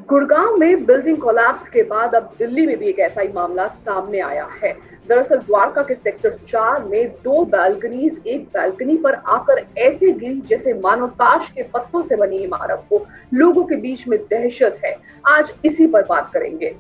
गुड़गांव में building collapse के बाद अब दिल्ली में भी एक ऐसा ही मामला सामने आया है। दरअसल द्वारका के सेक्टर 4 में दो बालकनीज एक बालकनी पर आकर ऐसे गिरी जैसे मानो ताश के पत्तों से बनी इमारत हो। लोगों के बीच में दहशत है। आज इसी पर बात करेंगे।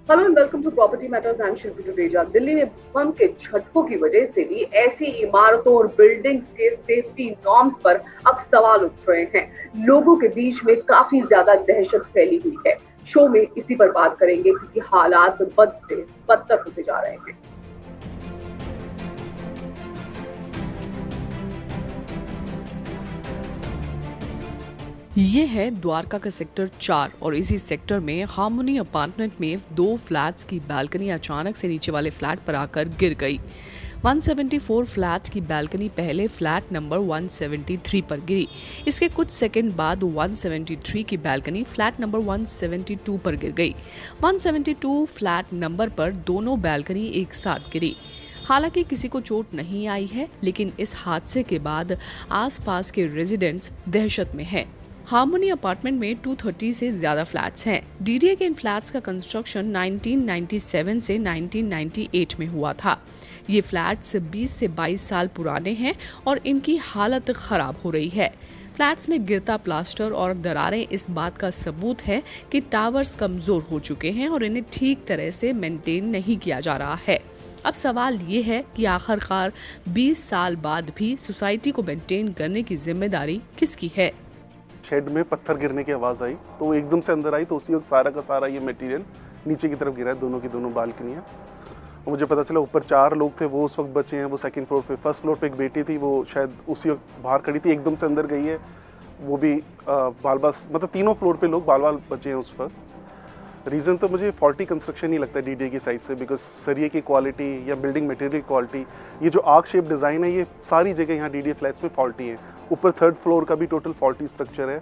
Hello and welcome to property matters. I am Shilpi Tuteja. Delhi में भूकंप के झटकों की वजह से भी ऐसी इमारतों और बिल्डिंग्स के सेफ्टी नॉर्म्स पर अब सवाल उठ रहे हैं। लोगों के बीच में काफी ज्यादा दहशत फैली हुई है। शो में इसी पर बात करेंगे क्योंकि हालात बद से बदतर होते जा रहे हैं। ये है द्वारका का सेक्टर 4 और इसी सेक्टर में हार्मोनी अपार्टमेंट में दो फ्लैट्स की बालकनी अचानक से नीचे वाले फ्लैट पर आकर गिर गई। 174 फ्लैट की बालकनी पहले फ्लैट नंबर 173 पर गिरी। इसके कुछ सेकंड बाद 173 की बालकनी फ्लैट नंबर 172 पर गिर गई। 172 फ्लैट नंबर पर दोनों बालकनी एक साथ गिरी। हालांकि किसी को चोट नहीं आई है, लेकिन इस हादसे के बाद आसपास के रेजिडेंट्स दहशत में हैं। हार्मोनी अपार्टमेंट में 230 से ज्यादा फ्लैट्स हैं। डीडीए के इन फ्लैट्स का कंस्ट्रक्शन 1997 से 1998 में हुआ था। ये फ्लैट्स 20 से 22 साल पुराने हैं और इनकी हालत खराब हो रही है। फ्लैट्स में गिरता प्लास्टर और दरारें इस बात का सबूत है कि टावर्स कमजोर हो चुके हैं और इन्हें ठीक तरह से मेंटेन नहीं किया जा रहा है। अब सवाल ये है कि आखिरकार 20 साल बाद भी सोसाइटी को मेंटेन करने की जिम्मेदारी किसकी है। शेड में पत्थर गिरने की आवाज़ आई तो वो एकदम से अंदर आई तो उसी वक्त सारा का सारा ये मटेरियल नीचे की तरफ गिरा है। दोनों की दोनों बालकनियाँ। मुझे पता चला ऊपर 4 लोग थे, वो उस वक्त बचे हैं। वो सेकंड फ्लोर पे, फर्स्ट फ्लोर पे एक बेटी थी, वो शायद उसी वक्त बाहर खड़ी थी, एकदम से अंदर गई है। वो भी बाल मतलब तीनों फ्लोर पे लोग बाल बचे हैं उस वक्त। रीज़न तो मुझे फॉल्टी कंस्ट्रक्शन ही लगता है डीडीए की साइड से, बिकॉज सरिये की क्वालिटी या बिल्डिंग मटेरियल की क्वालिटी, ये जो आर्क शेप डिज़ाइन है, ये सारी जगह यहाँ डीडीए फ्लैट्स में फॉल्टी है। ऊपर 3rd फ्लोर का भी टोटल फॉल्टी स्ट्रक्चर है।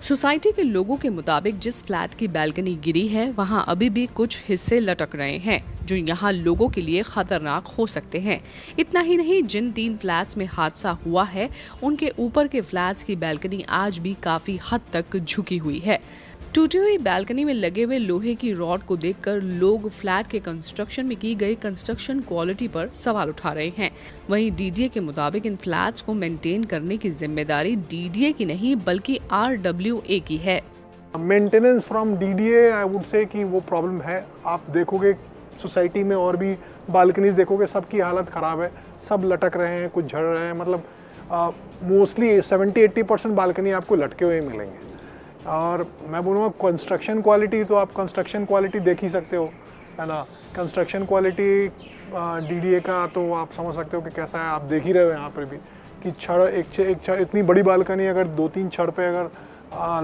सोसाइटी के लोगों के मुताबिक जिस फ्लैट की बालकनी गिरी है वहां अभी भी कुछ हिस्से लटक रहे हैं जो यहां लोगों के लिए खतरनाक हो सकते हैं। इतना ही नहीं, जिन 3 फ्लैट्स में हादसा हुआ है उनके ऊपर के फ्लैट्स की बालकनी आज भी काफी हद तक झुकी हुई है। टूटी हुई बालकनी में लगे हुए लोहे की रॉड को देखकर लोग फ्लैट के कंस्ट्रक्शन में की गई कंस्ट्रक्शन क्वालिटी पर सवाल उठा रहे हैं। वहीं डीडीए के मुताबिक इन फ्लैट्स को मेंटेन करने की जिम्मेदारी डीडीए की नहीं बल्कि आरडब्ल्यूए की है। Maintenance from DDA I would say कि वो प्रॉब्लम है। आप देखोगे सोसाइटी में और भी बालकनीज देखोगे, सबकी हालत ख़राब है, सब लटक रहे हैं, कुछ झड़ रहे हैं। मतलब मोस्टली 70-80% बालकनी आपको लटके हुए मिलेंगे। और मैं बोलूँगा कंस्ट्रक्शन क्वालिटी, तो आप कंस्ट्रक्शन क्वालिटी देख ही सकते हो, है ना। कंस्ट्रक्शन क्वालिटी डीडीए का तो आप समझ सकते हो कि कैसा है। आप देख ही रहे हो यहाँ पर भी कि छड़ इतनी बड़ी बालकनी अगर 2-3 छड़ पे अगर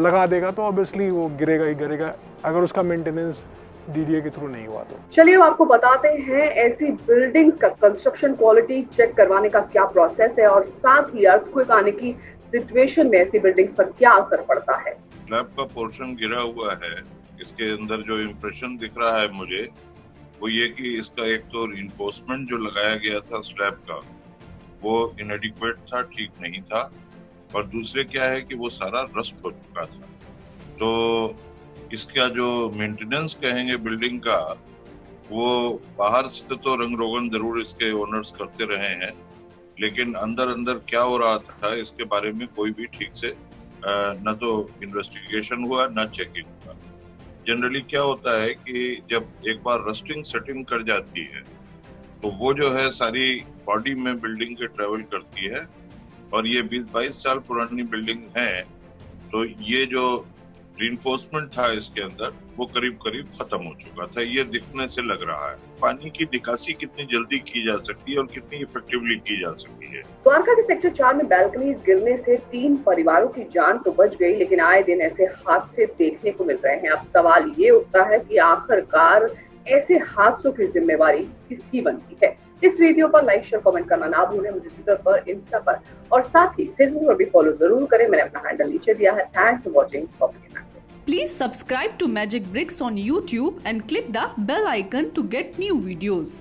लगा देगा तो ऑब्वियसली वो गिरेगा ही गिरेगा, अगर उसका मेंटेनेंस डीडीए के थ्रू नहीं हुआ तो। चलिए अब आपको बताते हैं ऐसी बिल्डिंग्स का कंस्ट्रक्शन क्वालिटी चेक करवाने का क्या प्रोसेस है और साथ ही अर्थक्वेक आने की सिचुएशन में ऐसी बिल्डिंग्स पर क्या असर पड़ता है। स्लैब का पोर्शन गिरा हुआ है, इसके अंदर जो इम्प्रेशन दिख रहा है मुझे वो ये कि इसका एक तो रिइंफोर्समेंट जो लगाया गया था स्लैब का वो इनएडिक्वेट था, ठीक नहीं था। और दूसरे क्या है कि वो सारा रस्ट हो चुका था। तो इसका जो मेंटेनेंस कहेंगे बिल्डिंग का, वो बाहर से तो रंग रोगन जरूर इसके ओनर्स करते रहे हैं, लेकिन अंदर अंदर क्या हो रहा था इसके बारे में कोई भी ठीक से न तो इन्वेस्टिगेशन हुआ न चेकिंग हुआ। जनरली क्या होता है कि जब एक बार रस्टिंग सेटिंग कर जाती है तो वो जो है सारी बॉडी में बिल्डिंग के ट्रेवल करती है, और ये 20-22 साल पुरानी बिल्डिंग है तो ये जो रिइंफोर्समेंट था इसके अंदर वो करीब करीब खत्म हो चुका था। ये दिखने से लग रहा है। पानी की निकासी कितनी जल्दी की जा सकती है और कितनी इफेक्टिवली की जा सकती है। द्वारका के सेक्टर 4 में बालकनीज गिरने से 3 परिवारों की जान तो बच गई, लेकिन आए दिन ऐसे हादसे देखने को मिल रहे हैं। अब सवाल ये उठता है कि आखिरकार ऐसे हादसों की जिम्मेवारी किसकी बनती है। इस वीडियो पर लाइक शेयर कमेंट करना ना भूलें। मुझे ट्विटर पर, इंस्टा पर और साथ ही फेसबुक पर भी फॉलो जरूर करें। मैंने अपना हैंडल नीचे दिया है। Thanks for watching property matters. Please subscribe to Magic Bricks on YouTube and click the bell icon to get new videos.